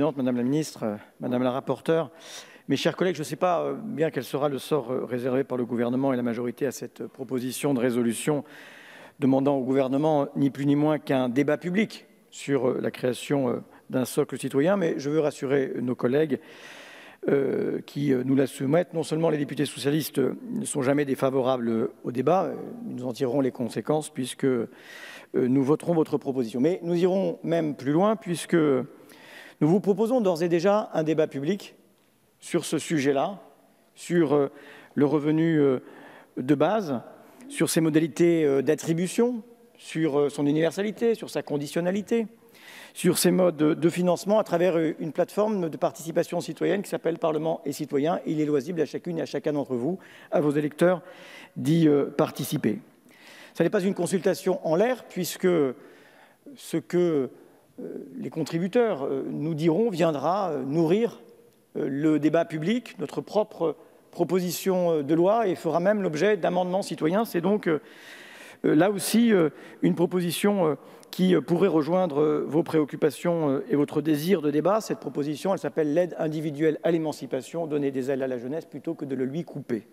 Présidente, Madame la Ministre, Madame la Rapporteure, mes chers collègues, je ne sais pas bien quel sera le sort réservé par le gouvernement et la majorité à cette proposition de résolution demandant au gouvernement ni plus ni moins qu'un débat public sur la création d'un socle citoyen, mais je veux rassurer nos collègues qui nous la soumettent. Non seulement les députés socialistes ne sont jamais défavorables au débat, nous en tirerons les conséquences puisque nous voterons votre proposition. Mais nous irons même plus loin puisque nous vous proposons d'ores et déjà un débat public sur ce sujet-là, sur le revenu de base, sur ses modalités d'attribution, sur son universalité, sur sa conditionnalité, sur ses modes de financement à travers une plateforme de participation citoyenne qui s'appelle Parlement et Citoyens. Il est loisible à chacune et à chacun d'entre vous, à vos électeurs, d'y participer. Ce n'est pas une consultation en l'air, puisque ce que les contributeurs nous diront viendra nourrir le débat public, notre propre proposition de loi, et fera même l'objet d'amendements citoyens. C'est donc là aussi une proposition qui pourrait rejoindre vos préoccupations et votre désir de débat. Cette proposition, elle s'appelle l'aide individuelle à l'émancipation, donner des ailes à la jeunesse plutôt que de le lui couper.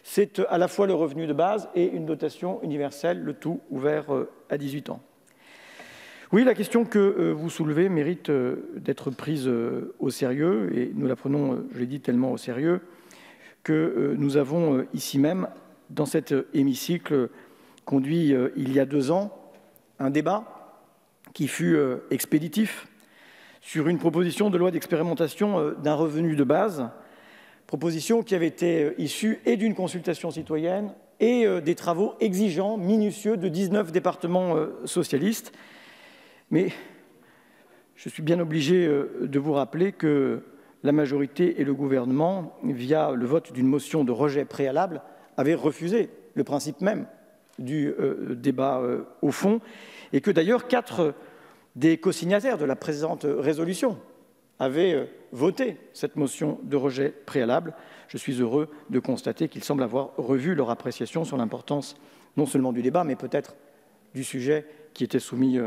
C'est à la fois le revenu de base et une dotation universelle, le tout ouvert à 18 ans. Oui, la question que vous soulevez mérite d'être prise au sérieux, et nous la prenons, je l'ai dit, tellement au sérieux que nous avons ici même, dans cet hémicycle, conduit il y a 2 ans, un débat qui fut expéditif sur une proposition de loi d'expérimentation d'un revenu de base, proposition qui avait été issue et d'une consultation citoyenne et des travaux exigeants, minutieux de 19 départements socialistes. Mais je suis bien obligé de vous rappeler que la majorité et le gouvernement, via le vote d'une motion de rejet préalable, avaient refusé le principe même du débat au fond, et que d'ailleurs 4 des co-signataires de la présente résolution avaient voté cette motion de rejet préalable. Je suis heureux de constater qu'ils semblent avoir revu leur appréciation sur l'importance non seulement du débat, mais peut-être du sujet qui était soumis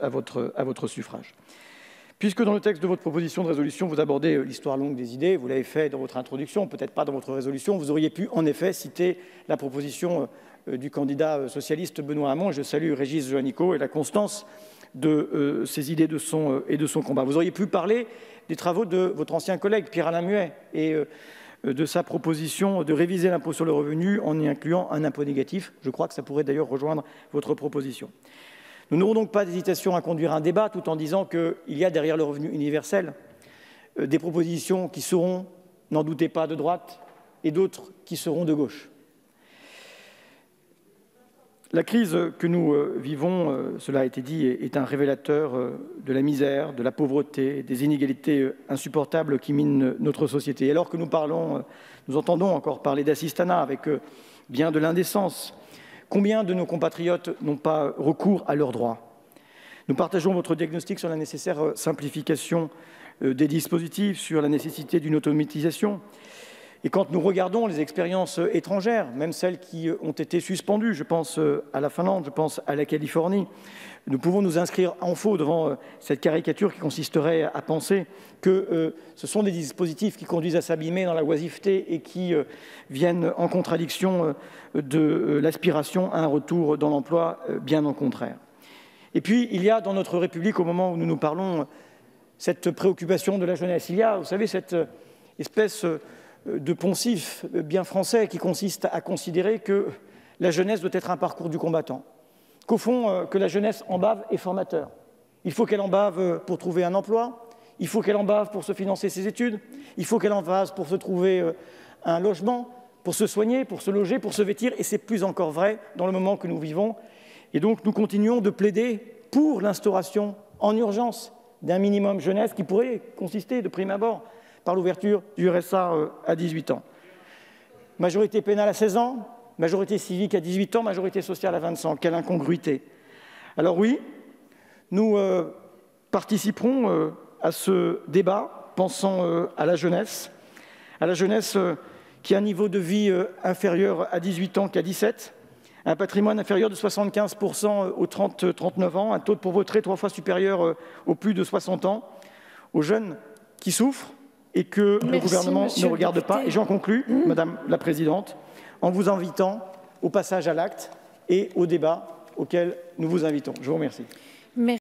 à votre suffrage. Puisque dans le texte de votre proposition de résolution, vous abordez l'histoire longue des idées, vous l'avez fait dans votre introduction, peut-être pas dans votre résolution, vous auriez pu en effet citer la proposition du candidat socialiste Benoît Hamon, et je salue Régis Juanico et la constance de ses idées et de son combat. Vous auriez pu parler des travaux de votre ancien collègue Pierre-Alain Muet et de sa proposition de réviser l'impôt sur le revenu en y incluant un impôt négatif. Je crois que ça pourrait d'ailleurs rejoindre votre proposition. Nous n'aurons donc pas d'hésitation à conduire un débat tout en disant qu'il y a derrière le revenu universel des propositions qui seront, n'en doutez pas, de droite et d'autres qui seront de gauche. La crise que nous vivons, cela a été dit, est un révélateur de la misère, de la pauvreté, des inégalités insupportables qui minent notre société. Et alors que nous entendons encore parler d'assistanat avec bien de l'indécence, combien de nos compatriotes n'ont pas recours à leurs droits? Nous partageons votre diagnostic sur la nécessaire simplification des dispositifs, sur la nécessité d'une automatisation. Et quand nous regardons les expériences étrangères, même celles qui ont été suspendues, je pense à la Finlande, je pense à la Californie, nous pouvons nous inscrire en faux devant cette caricature qui consisterait à penser que ce sont des dispositifs qui conduisent à s'abîmer dans la oisiveté et qui viennent en contradiction de l'aspiration à un retour dans l'emploi, bien au contraire. Et puis, il y a dans notre République, au moment où nous nous parlons, cette préoccupation de la jeunesse. Il y a, vous savez, cette espèce de poncif bien français qui consiste à considérer que la jeunesse doit être un parcours du combattant, qu'au fond, que la jeunesse en bave est formateur. Il faut qu'elle en bave pour trouver un emploi, il faut qu'elle en bave pour se financer ses études, il faut qu'elle en bave pour se trouver un logement, pour se soigner, pour se loger, pour se vêtir, et c'est plus encore vrai dans le moment que nous vivons. Et donc nous continuons de plaider pour l'instauration en urgence d'un minimum jeunesse qui pourrait consister de prime abord par l'ouverture du RSA à 18 ans. Majorité pénale à 16 ans, majorité civique à 18 ans, majorité sociale à 25 ans. Quelle incongruité! Alors oui, nous participerons à ce débat pensant à la jeunesse qui a un niveau de vie inférieur à 18 ans qu'à 17, un patrimoine inférieur de 75% aux 30-39 ans, un taux de pauvreté 3 fois supérieur aux plus de 60 ans, aux jeunes qui souffrent et que le gouvernement ne regarde pas. Et j'en conclus, Madame la Présidente, en vous invitant au passage à l'acte et au débat auquel nous vous invitons. Je vous remercie.